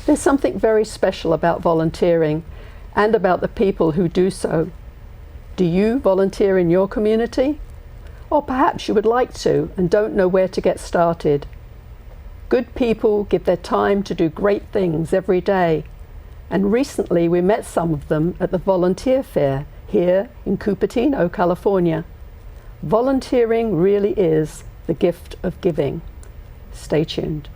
There's something very special about volunteering and about the people who do so. Do you volunteer in your community? Or perhaps you would like to and don't know where to get started. Good people give their time to do great things every day. And recently we met some of them at the Volunteer Fair here in Cupertino, California. Volunteering really is the gift of giving. Stay tuned.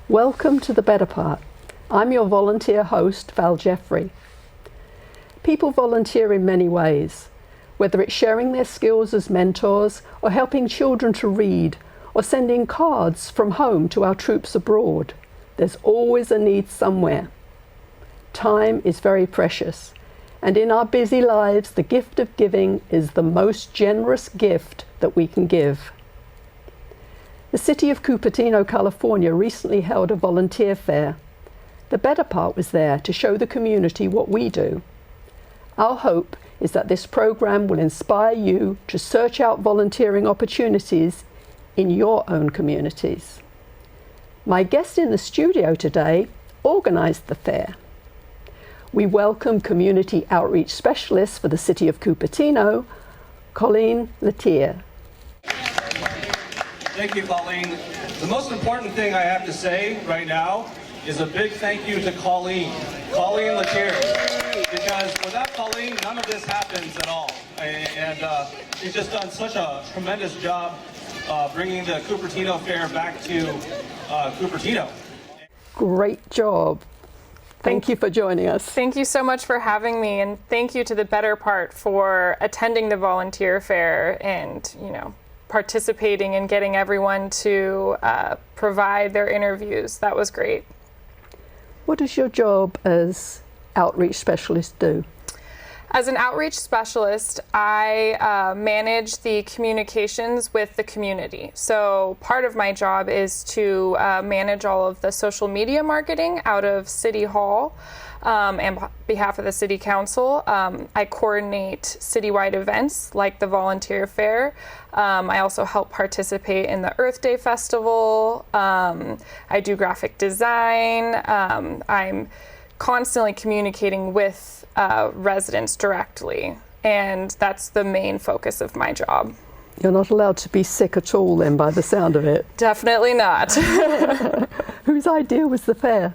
Welcome to The Better Part. I'm your volunteer host, Val Jeffrey. People volunteer in many ways, whether it's sharing their skills as mentors, or helping children to read, or sending cards from home to our troops abroad. There's always a need somewhere. Time is very precious, and in our busy lives, the gift of giving is the most generous gift that we can give. The city of Cupertino, California recently held a volunteer fair. The Better Part was there to show the community what we do. Our hope is that this program will inspire you to search out volunteering opportunities in your own communities. My guest in the studio today organized the fair. We welcome Community Outreach Specialist for the City of Cupertino, Colleen Latier. Thank you, Colleen. The most important thing I have to say right now is a big thank you to Colleen Latier, because without Colleen, none of this happens at all. And she's just done such a tremendous job bringing the Cupertino Fair back to Cupertino. Great job. Thank you for joining us. Thank you so much for having me, and thank you to The Better Part for attending the volunteer fair and, participating and getting everyone to provide their interviews. That was great. What does your job as outreach specialist do? As an outreach specialist, I manage the communications with the community. So part of my job is to manage all of the social media marketing out of City Hall and on behalf of the City Council. I coordinate citywide events like the Volunteer Fair. I also help participate in the Earth Day Festival. I do graphic design. I'm constantly communicating with residents directly, and that's the main focus of my job. You're not allowed to be sick at all then, by the sound of it. Definitely not. Whose idea was the fair?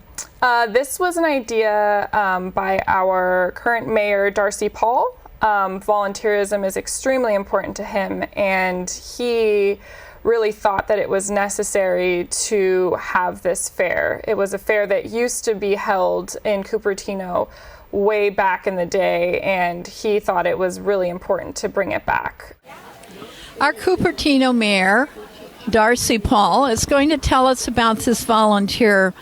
This was an idea by our current mayor, Darcy Paul. Volunteerism is extremely important to him, and he really thought that it was necessary to have this fair. It was a fair that used to be held in Cupertino way back in the day, and he thought it was really important to bring it back. Our Cupertino mayor, Darcy Paul, is going to tell us about this volunteer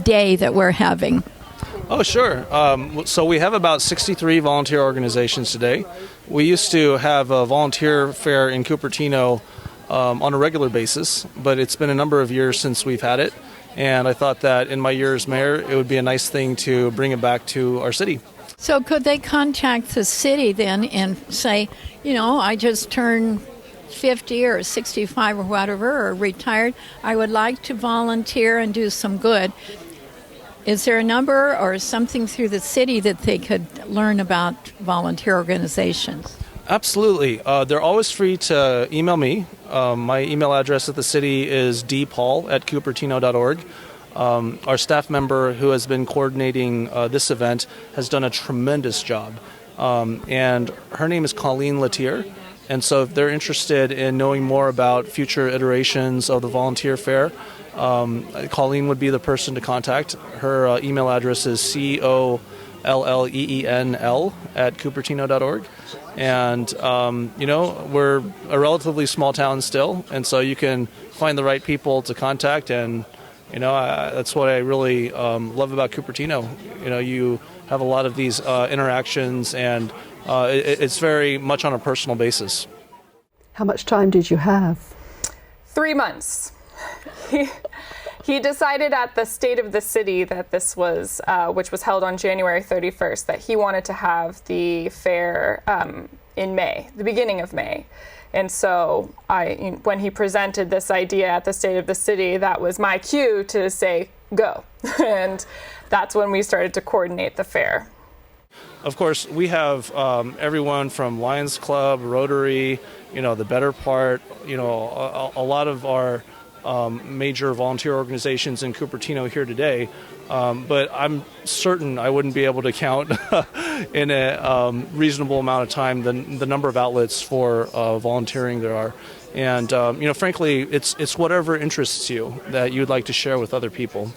day that we're having. Oh, sure. So we have about 63 volunteer organizations today. We used to have a volunteer fair in Cupertino on a regular basis, but it's been a number of years since we've had it, and I thought that in my year as mayor, it would be a nice thing to bring it back to our city. So could they contact the city then and say, I just turned 50 or 65 or whatever, or retired, I would like to volunteer and do some good. Is there a number or something through the city that they could learn about volunteer organizations? Absolutely. They're always free to email me. My email address at the city is dpaul@cupertino.org. Our staff member who has been coordinating this event has done a tremendous job. And her name is Colleen Latier. And so if they're interested in knowing more about future iterations of the volunteer fair, Colleen would be the person to contact. Her email address is colleen@cupertino.org. And, we're a relatively small town still, and so you can find the right people to contact, and, that's what I really love about Cupertino. You have a lot of these interactions, and it's very much on a personal basis. How much time did you have? 3 months. He decided at the State of the City that this was, which was held on January 31st, that he wanted to have the fair in May, the beginning of May. And so when he presented this idea at the State of the City, that was my cue to say, go. And that's when we started to coordinate the fair. Of course, we have everyone from Lions Club, Rotary, the Better Part, a lot of our major volunteer organizations in Cupertino here today, but I'm certain I wouldn't be able to count in a reasonable amount of time the number of outlets for volunteering there are. And, frankly, it's whatever interests you that you'd like to share with other people.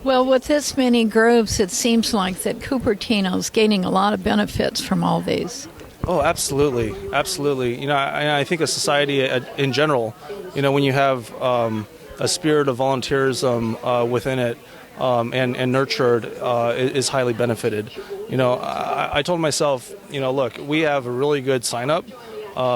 Well, with this many groups, it seems like that Cupertino's gaining a lot of benefits from all these. Oh, absolutely. Absolutely. I think a society in general, when you have a spirit of volunteerism within it and nurtured, is highly benefited. I told myself, look, we have a really good sign-up.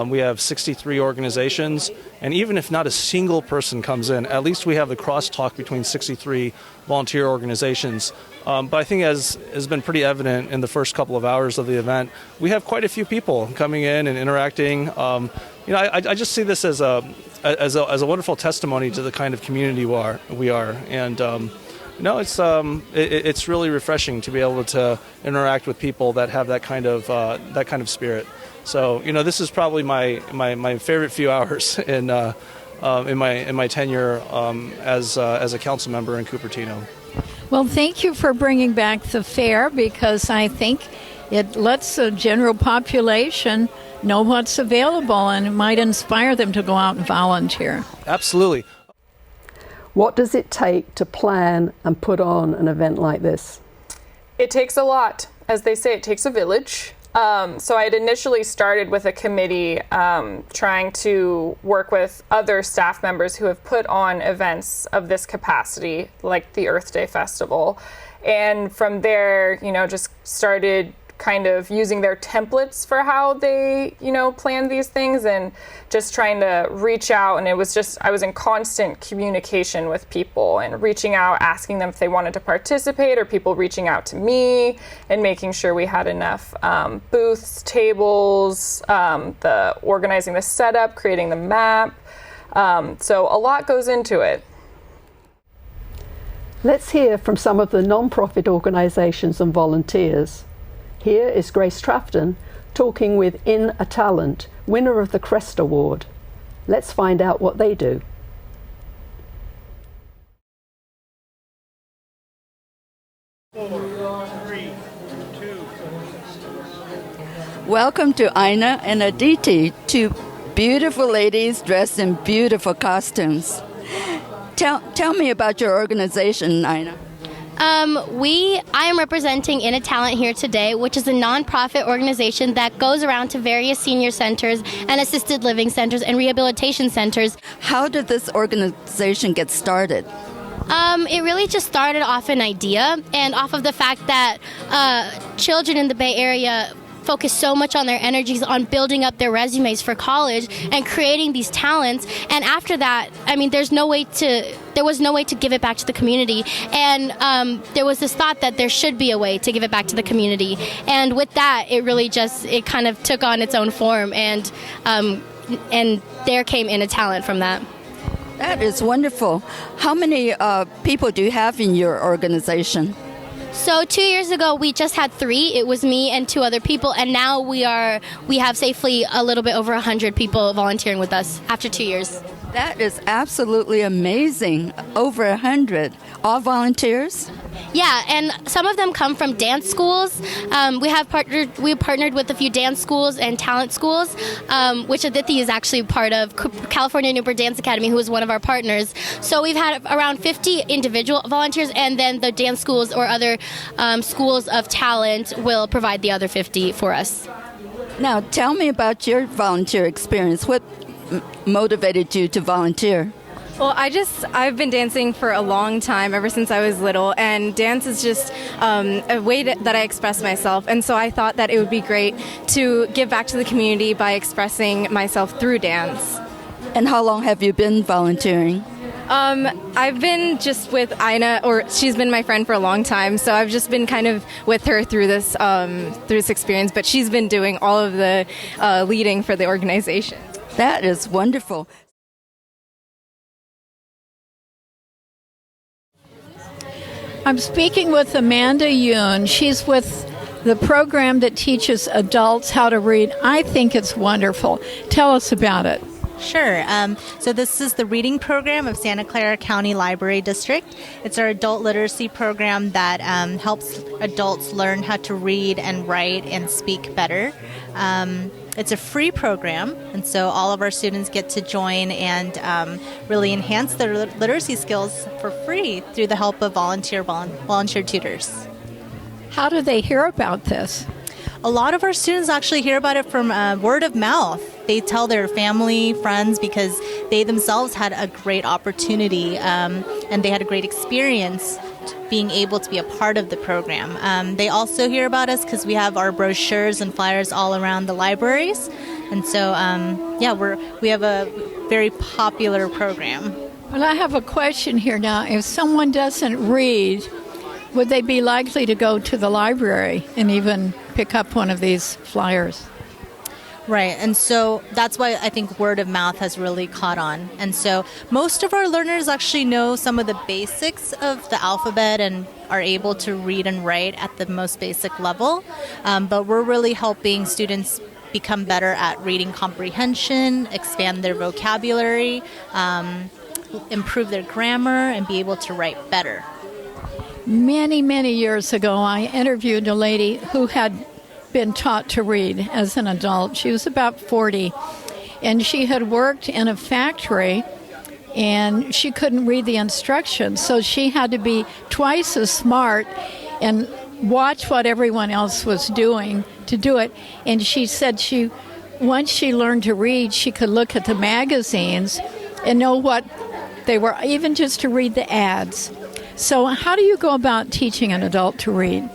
We have 63 organizations, and even if not a single person comes in, at least we have the crosstalk between 63 volunteer organizations. But I think as has been pretty evident in the first couple of hours of the event, we have quite a few people coming in and interacting. I just see this as a wonderful testimony to the kind of community we are, and it's really refreshing to be able to interact with people that have that kind of spirit. So this is probably my favorite few hours in my tenure as a council member in Cupertino. Well, thank you for bringing back the fair, because I think it lets the general population know what's available, and it might inspire them to go out and volunteer. Absolutely. What does it take to plan and put on an event like this? It takes a lot. As they say, it takes a village. So I had initially started with a committee trying to work with other staff members who have put on events of this capacity, like the Earth Day Festival. And from there, just started kind of using their templates for how they, plan these things, and just trying to reach out. And I was in constant communication with people and reaching out, asking them if they wanted to participate, or people reaching out to me and making sure we had enough booths, tables, organizing the setup, creating the map. So a lot goes into it. Let's hear from some of the non-profit organizations and volunteers. Here is Grace Trafton talking with In a Talent, winner of the Crest Award. Let's find out what they do. Welcome to Ina and Aditi, two beautiful ladies dressed in beautiful costumes. Tell me about your organization, Ina. I am representing In a Talent here today, which is a nonprofit organization that goes around to various senior centers and assisted living centers and rehabilitation centers. How did this organization get started? It really just started off an idea and off of the fact that children in the Bay Area focus so much on their energies on building up their resumes for college and creating these talents, and after that, there was no way to give it back to the community, and there was this thought that there should be a way to give it back to the community, and with that, it kind of took on its own form, and there came In a Talent from that. That is wonderful. How many people do you have in your organization? So 2 years ago, we just had 3. It was me and 2 other people, and now we have safely a little bit over 100 people volunteering with us after 2 years. That is absolutely amazing. Over 100. All volunteers? Yeah, and some of them come from dance schools. We partnered with a few dance schools and talent schools, which Aditi is actually part of, California Newport Dance Academy, who is one of our partners. So we've had around 50 individual volunteers, and then the dance schools or other schools of talent will provide the other 50 for us. Now, tell me about your volunteer experience. What motivated you to volunteer? Well, I've been dancing for a long time, ever since I was little, and dance is just a way that I express myself. And so I thought that it would be great to give back to the community by expressing myself through dance. And how long have you been volunteering? I've been just with Ina, or she's been my friend for a long time, so I've just been kind of with her through this experience, but she's been doing all of the leading for the organization. That is wonderful. I'm speaking with Amanda Yoon. She's with the program that teaches adults how to read. I think it's wonderful. Tell us about it. Sure. So this is the reading program of Santa Clara County Library District. It's our adult literacy program that helps adults learn how to read and write and speak better. It's a free program, and so all of our students get to join and really enhance their literacy skills for free through the help of volunteer tutors. How do they hear about this? A lot of our students actually hear about it from word of mouth. They tell their family, friends, because they themselves had a great opportunity and they had a great experience being able to be a part of the program. They also hear about us because we have our brochures and flyers all around the libraries. And so, we have a very popular program. Well, I have a question here now. If someone doesn't read, would they be likely to go to the library and even pick up one of these flyers? Right, and so that's why I think word of mouth has really caught on. And so most of our learners actually know some of the basics of the alphabet and are able to read and write at the most basic level. But we're really helping students become better at reading comprehension, expand their vocabulary, improve their grammar, and be able to write better. Many, many years ago, I interviewed a lady who had been taught to read as an adult. She was about 40, and she had worked in a factory, and she couldn't read the instructions, so she had to be twice as smart and watch what everyone else was doing to do it. And she said once she learned to read, she could look at the magazines and know what they were, even just to read the ads. So how do you go about teaching an adult to read?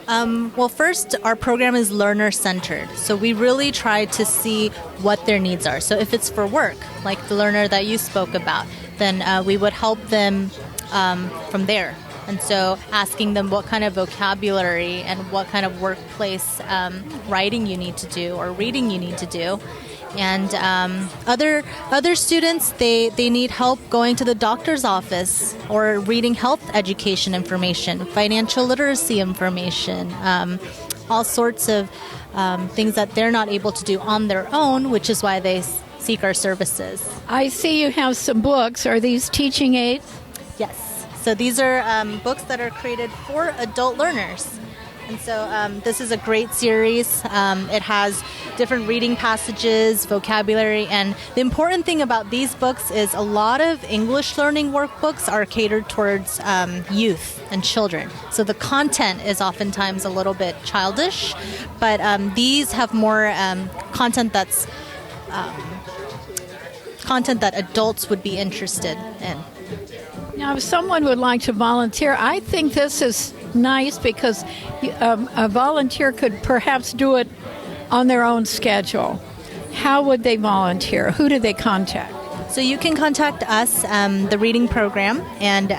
Well, first, our program is learner-centered. So we really try to see what their needs are. So if it's for work, like the learner that you spoke about, then we would help them from there. And so asking them what kind of vocabulary and what kind of workplace writing you need to do or reading you need to do. And other students, they need help going to the doctor's office or reading health education information, financial literacy information, all sorts of things that they're not able to do on their own, which is why they seek our services. I see you have some books. Are these teaching aids? Yes. So these are books that are created for adult learners. And so this is a great series. It has different reading passages, vocabulary, and the important thing about these books is a lot of English learning workbooks are catered towards youth and children. So the content is oftentimes a little bit childish, but these have more content that's content that adults would be interested in. Now, if someone would like to volunteer, I think this is nice because a volunteer could perhaps do it on their own schedule. How would they volunteer? Who do they contact? So you can contact us, the reading program, and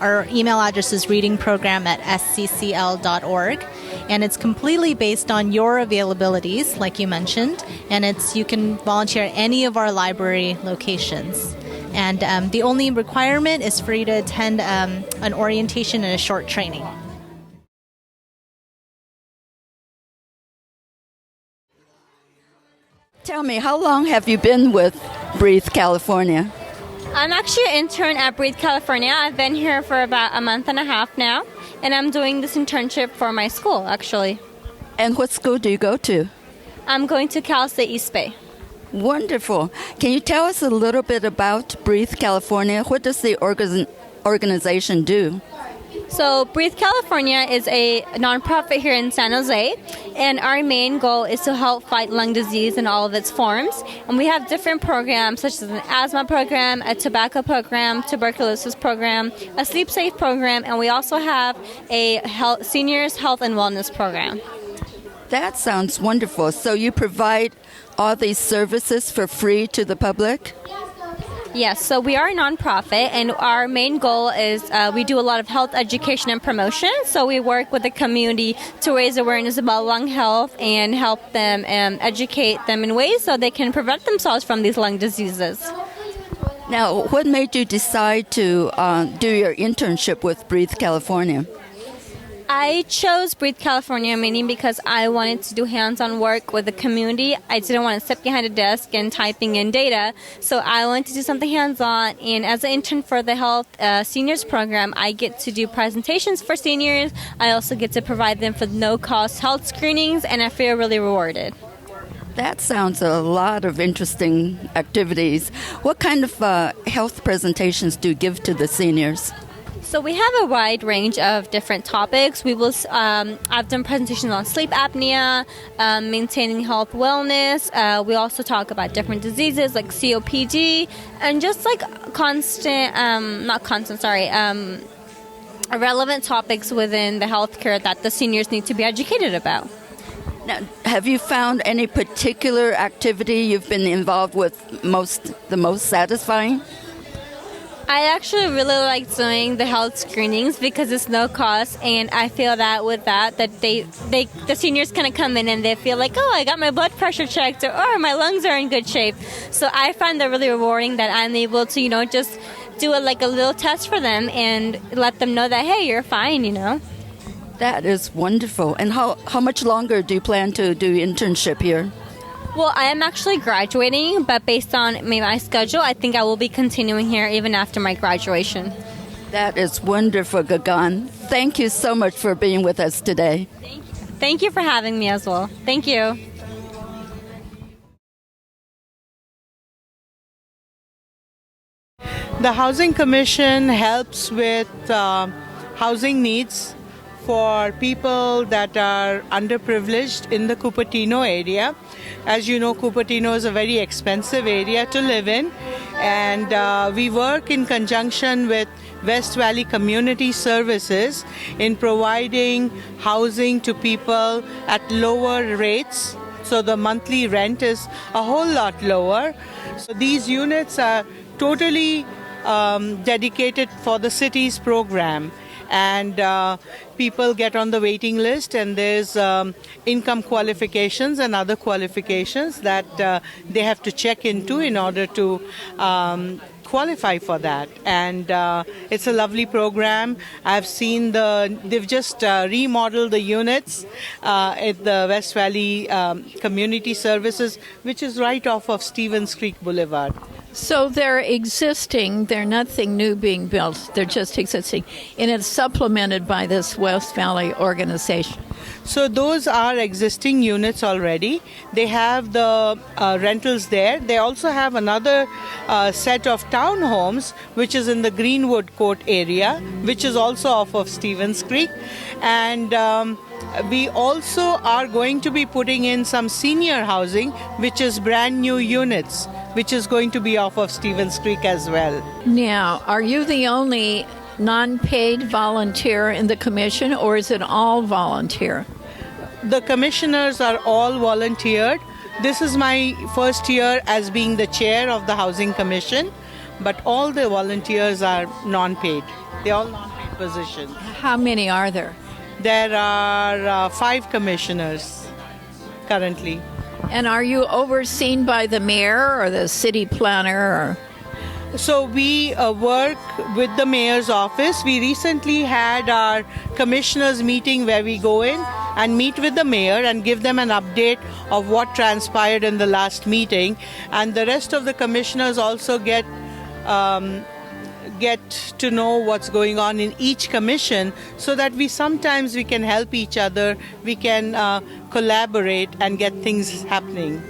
our email address is readingprogram@sccl.org, and it's completely based on your availabilities, like you mentioned, and you can volunteer at any of our library locations. And the only requirement is for you to attend an orientation and a short training. Tell me, how long have you been with Breathe California? I'm actually an intern at Breathe California. I've been here for about a month and a half now, and I'm doing this internship for my school, actually. And what school do you go to? I'm going to Cal State East Bay. Wonderful. Can you tell us a little bit about Breathe California? What does the organization do? So Breathe California is a nonprofit here in San Jose, and our main goal is to help fight lung disease in all of its forms. And we have different programs such as an asthma program, a tobacco program, tuberculosis program, a sleep safe program, and we also have a seniors health and wellness program. That sounds wonderful. So you provide all these services for free to the public? Yes, so we are a nonprofit, and our main goal is we do a lot of health education and promotion. So we work with the community to raise awareness about lung health and help them educate them in ways so they can prevent themselves from these lung diseases. Now, what made you decide to do your internship with Breathe California? I chose Breathe California mainly because I wanted to do hands-on work with the community. I didn't want to sit behind a desk and typing in data, so I wanted to do something hands-on. And as an intern for the Health Seniors Program, I get to do presentations for seniors. I also get to provide them for no-cost health screenings, and I feel really rewarded. That sounds a lot of interesting activities. What kind of health presentations do you give to the seniors? So we have a wide range of different topics. We will. I've done presentations on sleep apnea, maintaining health wellness. We also talk about different diseases like COPD, and just like relevant topics within the healthcare that the seniors need to be educated about. Now, have you found any particular activity you've been involved with the most satisfying? I actually really like doing the health screenings because it's no cost, and I feel that with that the seniors kind of come in and they feel like, oh, I got my blood pressure checked, or oh, my lungs are in good shape. So I find that really rewarding that I'm able to, just do a little test for them and let them know that, hey, you're fine, That is wonderful. And how much longer do you plan to do internship here? Well, I am actually graduating, but based on my schedule, I think I will be continuing here even after my graduation. That is wonderful, Gagan. Thank you so much for being with us today. Thank you for having me as well. Thank you. The Housing Commission helps with housing needs for people that are underprivileged in the Cupertino area. As you know, Cupertino is a very expensive area to live in, and we work in conjunction with West Valley Community Services in providing housing to people at lower rates. So the monthly rent is a whole lot lower. So these units are totally dedicated for the city's program. And people get on the waiting list, and there's income qualifications and other qualifications that they have to check into in order to qualify for that. And it's a lovely program. I've seen they've just remodeled the units at the West Valley Community Services, which is right off of Stevens Creek Boulevard. So they're existing, they're nothing new being built, they're just existing, and it's supplemented by this West Valley organization. So those are existing units already. They have the rentals there. They also have another set of townhomes, which is in the Greenwood Court area, which is also off of Stevens Creek. And we also are going to be putting in some senior housing, which is brand new units, which is going to be off of Stevens Creek as well. Now, are you the only non-paid volunteer in the commission, or is it all volunteer? The commissioners are all volunteered. This is my first year as being the chair of the Housing Commission, but all the volunteers are non-paid. They're all non-paid positions. How many are there? There are 5 commissioners currently. And are you overseen by the mayor or the city planner? So we work with the mayor's office. We recently had our commissioners meeting where we go in and meet with the mayor and give them an update of what transpired in the last meeting. And the rest of the commissioners also get to know what's going on in each commission, so that we can help each other, we can collaborate and get things happening.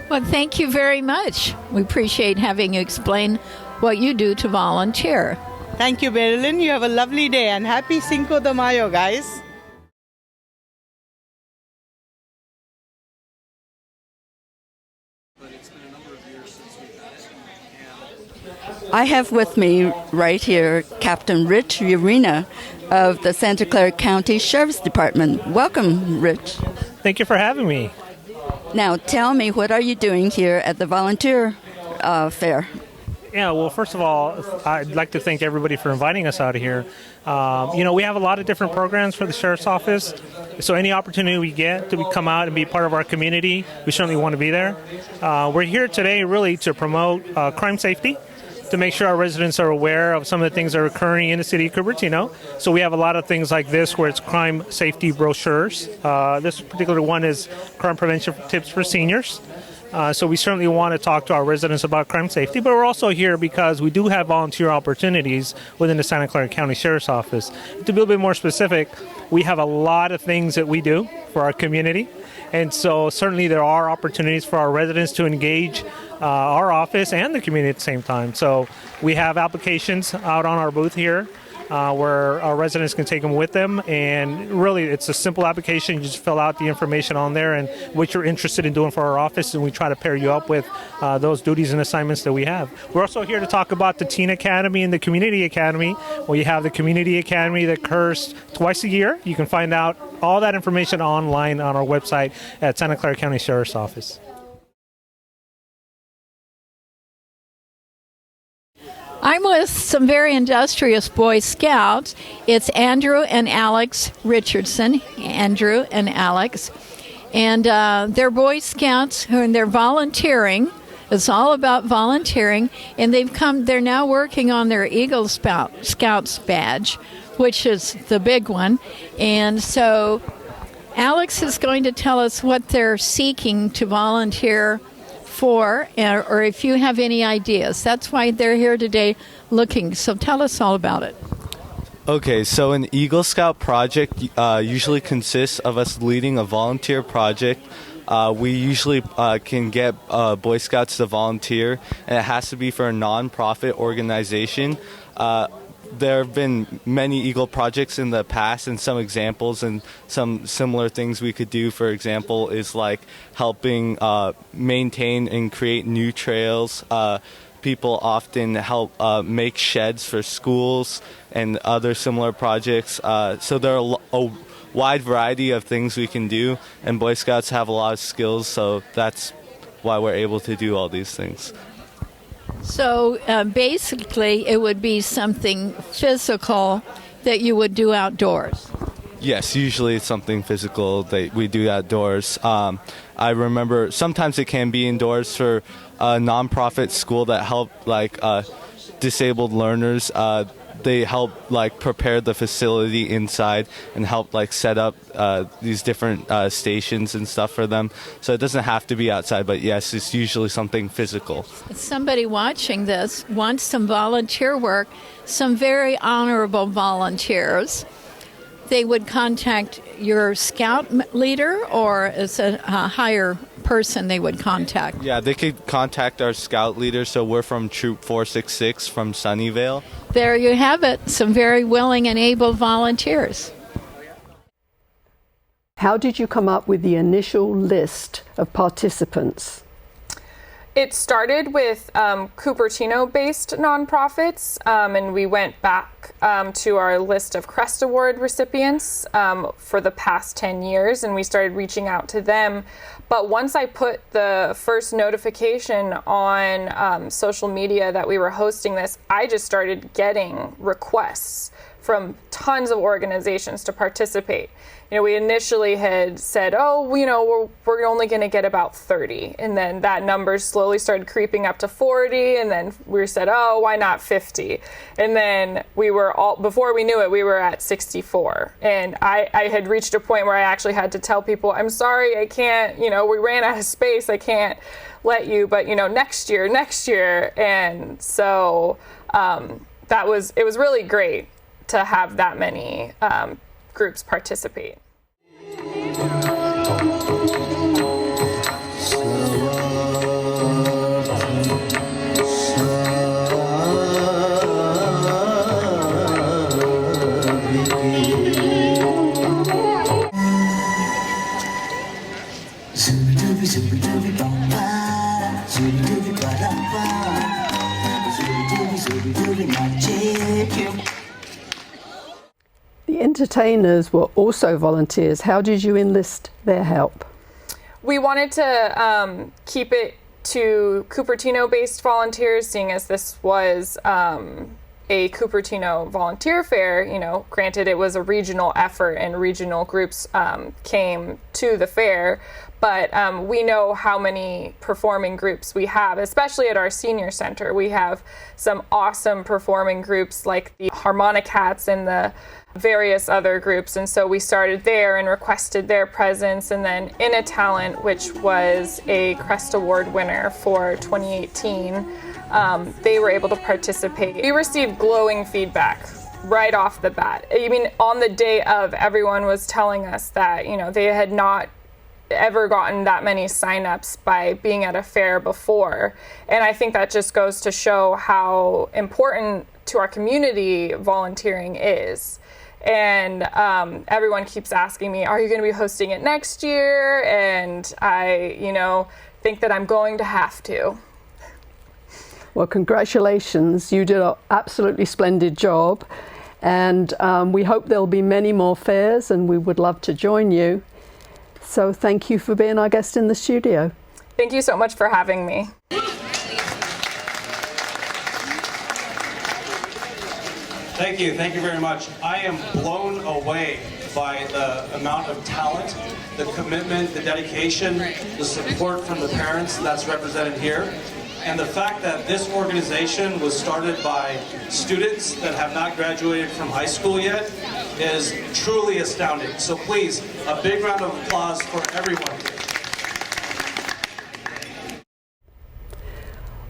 Well, thank you very much. We appreciate having you explain what you do to volunteer. Thank you, Marilyn. You have a lovely day and happy Cinco de Mayo, guys. I have with me right here Captain Rich Urena of the Santa Clara County Sheriff's Department. Welcome, Rich. Thank you for having me. Now, tell me, what are you doing here at the Volunteer Fair? Yeah, well, first of all, I'd like to thank everybody for inviting us out here. We have a lot of different programs for the Sheriff's Office, so any opportunity we get to come out and be part of our community, we certainly want to be there. We're here today really to promote crime safety, to make sure our residents are aware of some of the things that are occurring in the city of Cupertino. So we have a lot of things like this where it's crime safety brochures. This particular one is crime prevention tips for seniors. So we certainly want to talk to our residents about crime safety, but we're also here because we do have volunteer opportunities within the Santa Clara County Sheriff's Office. To be a little bit more specific, we have a lot of things that we do for our community, and so certainly there are opportunities for our residents to engage our office and the community at the same time. So we have applications out on our booth here where our residents can take them with them, and really it's a simple application. You just fill out the information on there and what you're interested in doing for our office, and we try to pair you up with those duties and assignments that we have. We're also here to talk about the Teen Academy and the Community Academy. We have the Community Academy that occurs twice a year. You can find out all that information online on our website at Santa Clara County Sheriff's Office. I'm with some very industrious Boy Scouts. It's Andrew and Alex Richardson. Andrew and Alex. And they're Boy Scouts and they're volunteering. It's all about volunteering. And they're now working on their Eagle Scouts badge, which is the big one. And so Alex is going to tell us what they're seeking to volunteer for, or if you have any ideas. That's why they're here today looking. So tell us all about it. Okay, so an Eagle Scout project usually consists of us leading a volunteer project. We usually can get Boy Scouts to volunteer, and it has to be for a non-profit organization. There have been many Eagle projects in the past, and some examples and some similar things we could do, for example, is like helping maintain and create new trails. People often help make sheds for schools and other similar projects. So there are a wide variety of things we can do, and Boy Scouts have a lot of skills, so that's why we're able to do all these things. So basically, it would be something physical that you would do outdoors. Yes, usually it's something physical that we do outdoors. I remember sometimes it can be indoors for a nonprofit school that help disabled learners. They help prepare the facility inside and help set up these different stations and stuff for them. So it doesn't have to be outside, but yes, it's usually something physical. If somebody watching this wants some volunteer work, some very honorable volunteers, they would contact your scout leader, or is it a higher person they would contact? Yeah, they could contact our scout leader. So we're from Troop 466 from Sunnyvale. There you have it, some very willing and able volunteers. How did you come up with the initial list of participants? It started with Cupertino-based nonprofits, and we went back to our list of Crest Award recipients for the past 10 years, and we started reaching out to them. But once I put the first notification on social media that we were hosting this, I just started getting requests from tons of organizations to participate. We initially had said, we're only going to get about 30. And then that number slowly started creeping up to 40. And then we said, why not 50? And then before we knew it, we were at 64. And I had reached a point where I actually had to tell people, I'm sorry, I can't, we ran out of space. I can't let you, but next year. And so it was really great to have that many groups participate. entertainers were also volunteers. How did you enlist their help? We wanted to keep it to Cupertino-based volunteers, seeing as this was a Cupertino Volunteer Fair. You know, granted it was a regional effort and regional groups came to the fair, but we know how many performing groups we have, especially at our senior center. We have some awesome performing groups like the Harmonic Hats and the various other groups, and so we started there and requested their presence. And then Inna Talent, which was a Crest Award winner for 2018, they were able to participate. We received glowing feedback right off the bat. I mean, on the day of, everyone was telling us that, you know, they had not ever gotten that many signups by being at a fair before. And I think that just goes to show how important to our community volunteering is. And everyone keeps asking me, are you going to be hosting it next year? And I, you know, think that I'm going to have to. Well, congratulations. You did an absolutely splendid job. And we hope there'll be many more fairs, and we would love to join you. So thank you for being our guest in the studio. Thank you so much for having me. Thank you very much. I am blown away by the amount of talent, the commitment, the dedication, the support from the parents that's represented here. And the fact that this organization was started by students that have not graduated from high school yet is truly astounding. So please, a big round of applause for everyone.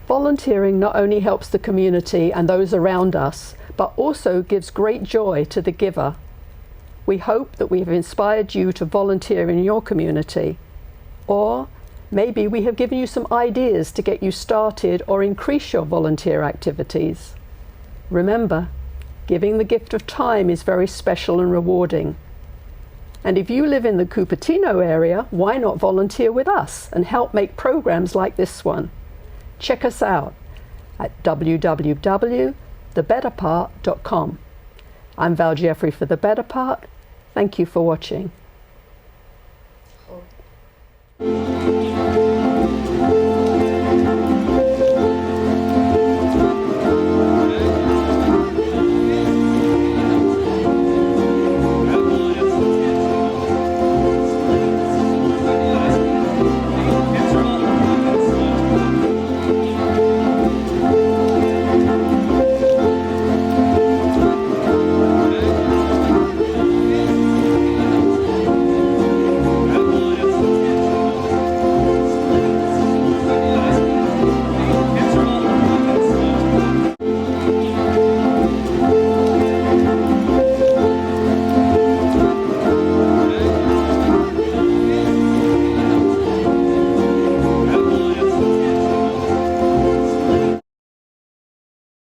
Volunteering not only helps the community and those around us, but also gives great joy to the giver. We hope that we have inspired you to volunteer in your community, or maybe we have given you some ideas to get you started or increase your volunteer activities. Remember, giving the gift of time is very special and rewarding. And if you live in the Cupertino area, why not volunteer with us and help make programs like this one? Check us out at www.thebetterpart.com. I'm Val Jeffrey for The Better Part. Thank you for watching.